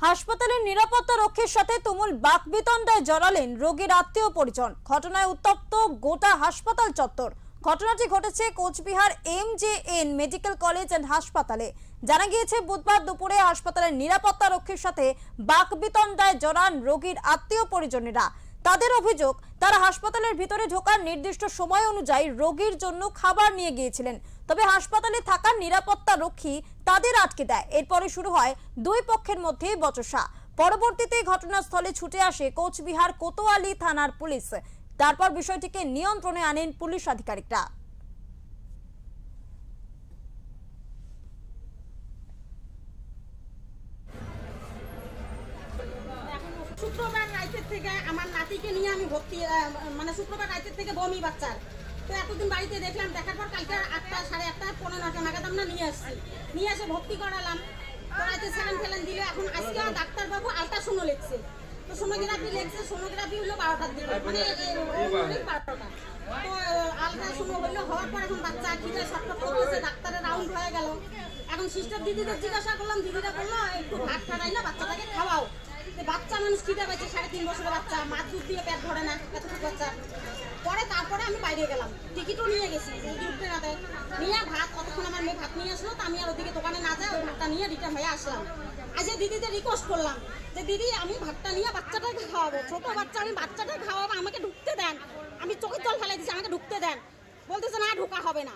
হাসপাতালের নিরাপত্তা রক্ষীর সাথে তুমুল বাকবিতণ্ডায় জড়ালেন রোগীর আত্মীয় পরিজন। ঘটনায় উত্তপ্ত গোটা হাসপাতাল চত্বর। ঘটনাটি ঘটেছে Cooch Behar MJN medical college and হাসপাতালে। জানা গিয়েছে বুধবার দুপুরে হাসপাতালের নিরাপত্তা রক্ষীর সাথে বাকবিতণ্ডায় জড়ান রোগীর আত্মীয় পরিজনেরা। তাদের অভিযোগ, তারা হাসপাতালের ভিতরে ঢোকার নির্দিষ্ট সময় অনুযায়ী রোগীর জন্য খাবার নিয়ে গিয়েছিলেন, তবে হাসপাতালে থাকা নিরাপত্তা রক্ষী তাদের আটকে দেয়। এরপরে শুরু হয় দুই পক্ষের মধ্যে বচসা। পরবর্তীতে ঘটনাস্থলে ছুটে আসে কোচবিহার কোতোয়ালি থানার পুলিশ। তারপর বিষয়টিকে নিয়ন্ত্রণে আনেন পুলিশ আধিকারিকরা। শুক্রবার রাতের থেকে আমার নাতিকে নিয়ে আমি ভর্তি, মানে শুক্রবার রাতের থেকে বমি বাচ্চার। তো এতদিন বাড়িতে দেখলাম, দেখার পর কালকে 8টা, 8:30, 15টা নাগাদ আমরা নিয়ে এসে ভর্তি করালাম। তো রাতে স্যালাইন ফেলাইন দিলে। এখন আজকে ডাক্তারবাবু আল্ট্রাসাউন্ড লিখছে, তো সোনোগ্রাফি লিখছে। সোনোগ্রাফি হলো 12টার দিকে, মানে 12টা। তো আল্ট্রাসাউন্ড হওয়ার পর এখন বাচ্চা খিদে ছটফট করতেছে। ডাক্তারের রাউন্ড হয়ে গেল। এখন সিস্টার দিদিদের জিজ্ঞাসা করলাম, দিদিরা বললো একটু ভাত খাওয়াই না, বাচ্চাটাকে খাওয়াও। বাচ্চা মানুষ খিদে পাইছে, 3.5 বছরের বাচ্চা, মাছ দুধ দিয়ে পেট ধরে না, এতটুকু বাচ্চা। তারপরে আমি বাইরে গেলাম, টিকিটও নিয়ে গেছি, যদি উঠতে না দেয় নিয়ে ভাত। অতক্ষণ আমার মেয়ে ভাত নিয়ে আসলো, তো আমি আর ওদিকে দোকানে না যাই, ওই ভাতটা নিয়ে রিটার্ন হয়ে আসলাম। আজ দিদিদের রিকোয়েস্ট করলাম যে দিদি, আমি ভাতটা নিয়ে বাচ্চাটাকে খাওয়াবো, ছোট বাচ্চা, আমি বাচ্চাটাকে খাওয়াবো, আমাকে ঢুকতে দেন। আমি চোখের জল ফেলাই দিচ্ছি, আমাকে ঢুকতে দেন। বলতেছে না, ঢোকা হবে না।